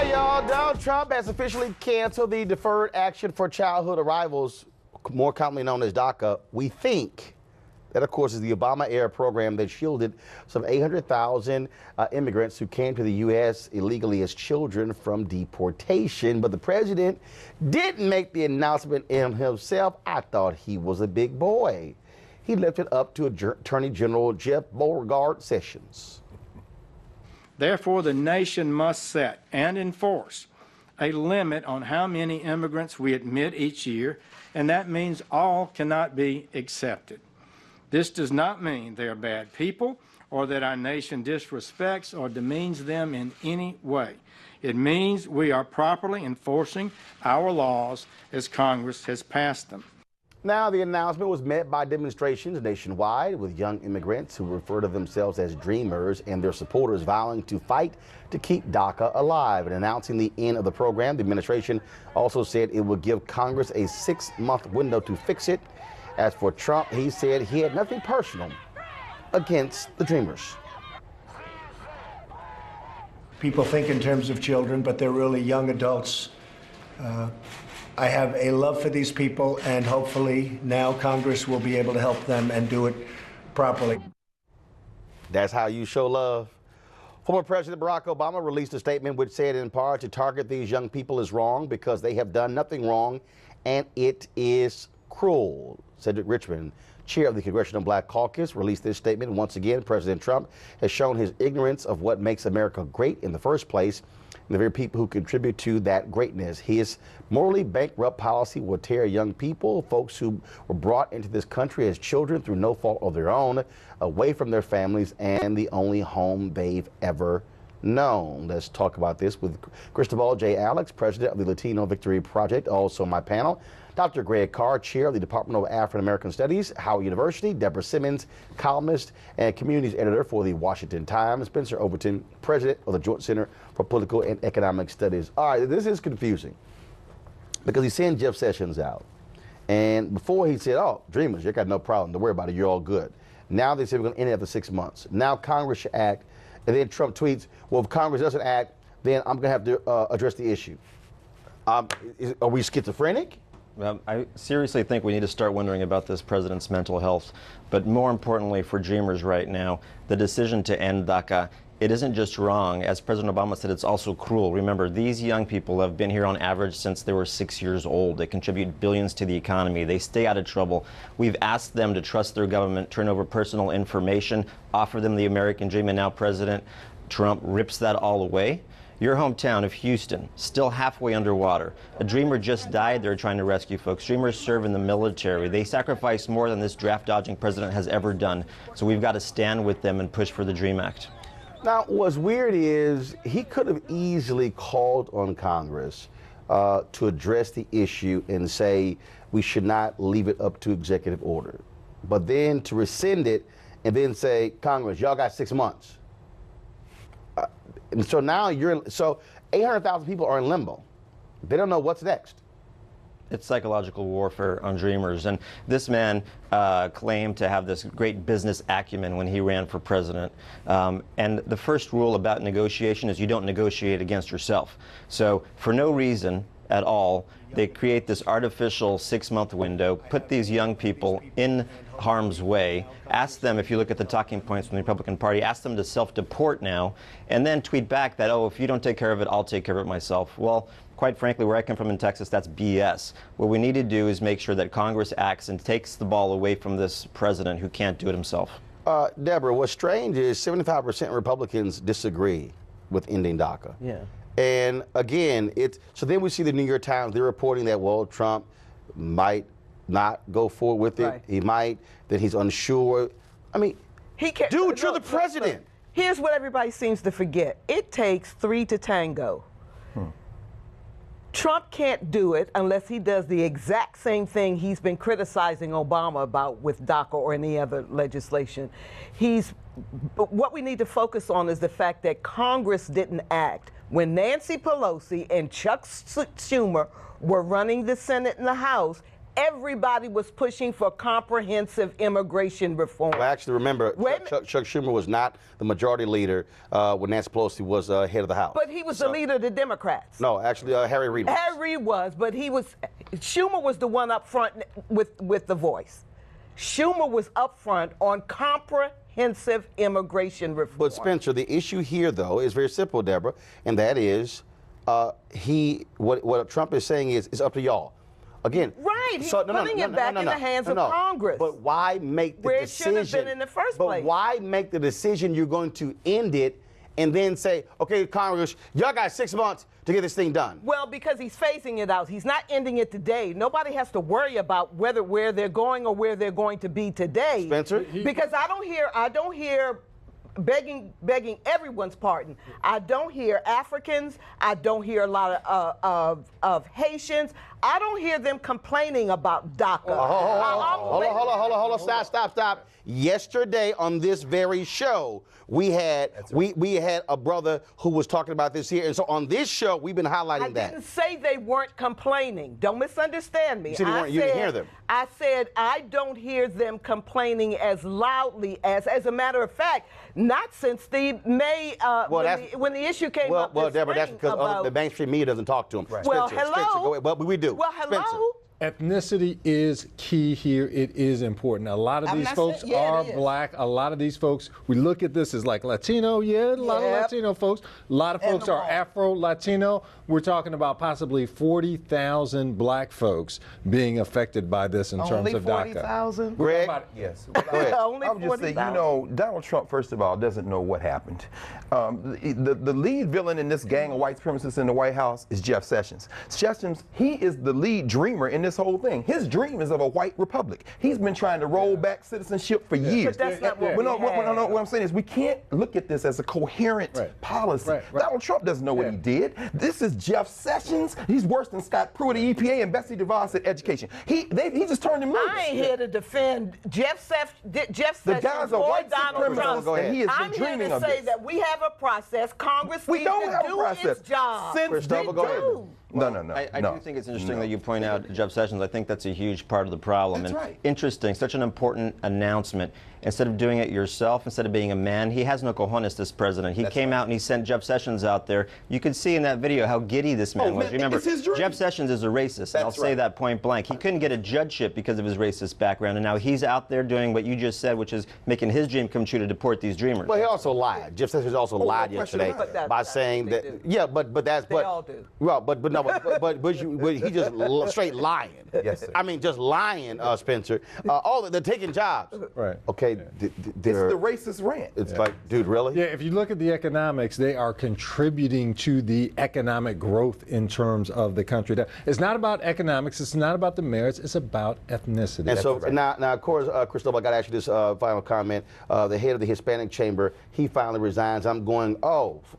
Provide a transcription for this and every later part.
right, y'all. Donald Trump has officially canceled the Deferred Action for Childhood Arrivals, more commonly known as DACA. We think that, of course, is the Obama-era program that shielded some 800,000 immigrants who came to the U.S. illegally as children from deportation. But the president didn't make the announcement himself. I thought he was a big boy. He left it up to Attorney General Jeff Beauregard Sessions. Therefore, the nation must set and enforce a limit on how many immigrants we admit each year, and that means all cannot be accepted. This does not mean they are bad people or that our nation disrespects or demeans them in any way. It means we are properly enforcing our laws as Congress has passed them. Now, the announcement was met by demonstrations nationwide with young immigrants who refer to themselves as Dreamers and their supporters vowing to fight to keep DACA alive. And announcing the end of the program, the administration also said it would give Congress a 6-month window to fix it. As for Trump, he said he had nothing personal against the Dreamers. People think in terms of children, but they're really young adults. I have a love for these people, and hopefully now Congress will be able to help them and do it properly. That's how you show love. Former President Barack Obama released a statement which said in part to target these young people is wrong because they have done nothing wrong and it is cruel. Cedric Richmond, chair of the Congressional Black Caucus, released this statement. Once again, President Trump has shown his ignorance of what makes America great in the first place, and the very people who contribute to that greatness. His morally bankrupt policy will tear young people, folks who were brought into this country as children through no fault of their own, away from their families and the only home they've ever known. Let's talk about this with Cristobal J, president of the Latino Victory Project. Also on my panel, Dr. Greg Carr, chair of the Department of African American Studies, Howard University, Deborah Simmons, columnist and communities editor for the Washington Times, Spencer Overton, president of the Joint Center for Political and Economic Studies. All right, this is confusing because he's sending Jeff Sessions out. And before he said, oh, Dreamers, you got no problem, don't worry about it, you're all good. Now they say we're going to end it after 6 months. Now Congress should act. And then Trump tweets, well, if Congress doesn't act, then I'm going to have to address the issue. Are we schizophrenic? I seriously think we need to start wondering about this president's mental health. But more importantly for Dreamers right now, the decision to end DACA, it isn't just wrong. As President Obama said, it's also cruel. Remember, these young people have been here on average since they were 6 years old. They contribute billions to the economy. They stay out of trouble. We've asked them to trust their government, turn over personal information, offer them the American dream, and now President Trump rips that all away. Your hometown of Houston, still halfway underwater. A Dreamer just died there trying to rescue folks. Dreamers serve in the military. They sacrifice more than this draft-dodging president has ever done. So we've got to stand with them and push for the DREAM Act. Now, what's weird is he could have easily called on Congress to address the issue and say we should not leave it up to executive order. But then to rescind it and then say, Congress, y'all got 6 months. And so now so 800,000 people are in limbo. They don't know what's next. It's psychological warfare on Dreamers. And this man claimed to have this great business acumen when he ran for president. And the first rule about negotiation is you don't negotiate against yourself. So for no reason at all, they create this artificial 6-month window, put these young people in harm's way, ask them, if you look at the talking points from the Republican Party, ask them to self-deport now, and then tweet back that, oh, if you don't take care of it, I'll take care of it myself. Well, quite frankly, where I come from in Texas, that's BS. What we need to do is make sure that Congress acts and takes the ball away from this president who can't do it himself. Deborah, what's strange is 75% Republicans disagree with ending DACA. Yeah. And again, so then we see the New York Times, they're reporting that, well, Trump might not go forward with it. Right. He might, that he's unsure. I mean, dude, you're the president. Look, here's what everybody seems to forget. It takes 3 to tango. Trump can't do it unless he does the exact same thing he's been criticizing Obama about with DACA or any other legislation. What we need to focus on is the fact that Congress didn't act. When Nancy Pelosi and Chuck Schumer were running the Senate and the House, everybody was pushing for comprehensive immigration reform. Well, actually, remember, Chuck Schumer was not the majority leader when Nancy Pelosi was head of the House. But he was the leader of the Democrats. No, actually, Harry Reid was. Harry was, but Schumer was the one up front with the voice. Schumer was up front on comprehensive immigration reform. But Spencer, the issue here, though, is very simple, Deborah, and that is what Trump is saying is it's up to y'all. Again, right, he's putting it back in the hands of Congress. But why make the where decision? it should have been in the first place. But why make the decision you're going to end it and then say, okay, Congress, y'all got 6 months to get this thing done? Well, because he's phasing it out. He's not ending it today. Nobody has to worry about where they're going or where they're going to be today. Spencer? Because I don't hear begging everyone's pardon. I don't hear Africans. I don't hear a lot of Haitians. I don't hear them complaining about DACA. Hold on, stop. Yesterday on this very show, we had a brother who was talking about this here, and so on this show we've been highlighting that. I didn't say they weren't complaining. Don't misunderstand me. You said you didn't hear them. I said I don't hear them complaining as loudly as a matter of fact, not since the May when the issue came up. Well, this Deborah, that's spring because the mainstream media doesn't talk to them. Right. Well, Spencer, hello. Spencer, go ahead. Well, we do. Well, hello. Spencer. Ethnicity is key here. It is important. A lot of these folks are black. A lot of these folks, we look at this as like Latino. Yeah, a lot of Latino folks. A lot of folks are Afro-Latino. We're talking about possibly 40,000 black folks being affected by this in terms of DACA. Only 40,000? Greg? Yes. Only I would just say, Donald Trump, first of all, doesn't know what happened. The lead villain in this gang of white supremacists in the White House is Jeff Sessions. Sessions, he is the lead dreamer in this whole thing. His dream is of a white republic. He's been trying to roll back citizenship for years. But that's not what what I'm saying is we can't look at this as a coherent policy. Donald Trump doesn't know what he did. This is Jeff Sessions. He's worse than Scott Pruitt at EPA and Betsy DeVos at Education. He just turned him loose. I ain't here to defend Jeff Sessions The guy's a or white Donald Trump. supremacist, and he has I'm been here dreaming to of say this. that we have a process. Congress We needs don't to have a do process. its job. Since they do. No. I do think it's interesting that you point out Jeff Sessions. I think that's a huge part of the problem. That's and right. Interesting, such an important announcement. Instead of doing it yourself, instead of being a man, he has no cojones, this president. He came out and he sent Jeff Sessions out there. You could see in that video how giddy this man was. Remember, it's his dream. Jeff Sessions is a racist, and I'll say that point blank. He couldn't get a judgeship because of his racist background, and now he's out there doing what you just said, which is making his dream come true to deport these dreamers. Well, he also lied. Jeff Sessions also lied yesterday by saying that. Yeah, but that's They all do. Well, but he just straight lying. Yes, sir. I mean, just lying, Spencer. They're taking jobs. Right. Okay. It's the racist rant. It's like, dude, really? Yeah, if you look at the economics, they are contributing to the economic growth in terms of the country. It's not about economics. It's not about the merits. It's about ethnicity. And so now, of course, Cristobal, I got to ask you this final comment. The head of the Hispanic Chamber, he finally resigns. I'm going,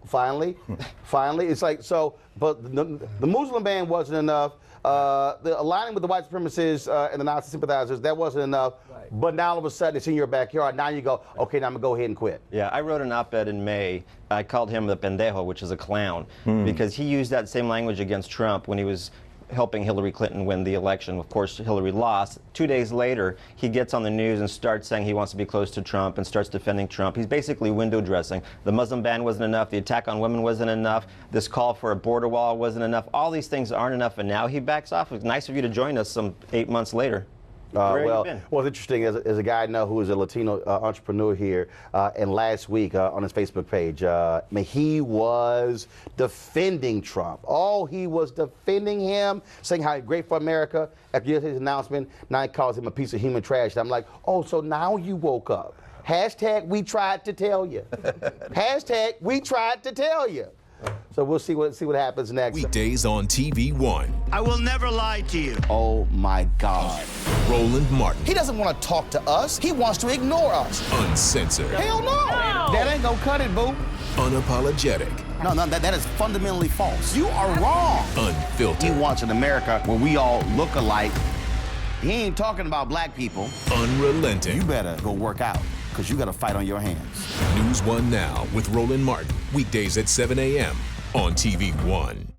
finally? Finally? It's like, so, but the Muslim ban wasn't enough. The aligning with the white supremacists and the Nazi sympathizers, that wasn't enough. Right. But now all of a sudden it's in your backyard. Now you go, okay, now I'm going to go ahead and quit. Yeah, I wrote an op-ed in May. I called him the pendejo, which is a clown, because he used that same language against Trump when he was helping Hillary Clinton win the election. Of course, Hillary lost. 2 days later, he gets on the news and starts saying he wants to be close to Trump and starts defending Trump. He's basically window dressing. The Muslim ban wasn't enough. The attack on women wasn't enough. This call for a border wall wasn't enough. All these things aren't enough, and now he backs off. It's nice of you to join us some 8 months later. What's interesting is a guy I know who is a Latino entrepreneur here, and last week on his Facebook page, he was defending Trump. He was defending him, saying how he's great for America. After yesterday's announcement, now he calls him a piece of human trash. And I'm like, so now you woke up. Hashtag we tried to tell you. Hashtag we tried to tell you. So we'll see what happens next. Weekdays on TV One. I will never lie to you. Oh my God. Roland Martin. He doesn't want to talk to us. He wants to ignore us. Uncensored. Hell no. That ain't gonna cut it, boo. Unapologetic. No, that is fundamentally false. You are wrong. Unfiltered. He wants an America where we all look alike. He ain't talking about black people. Unrelenting. You better go work out, because you got a fight on your hands. NewsOne Now with Roland Martin. Weekdays at 7 a.m. on TV One.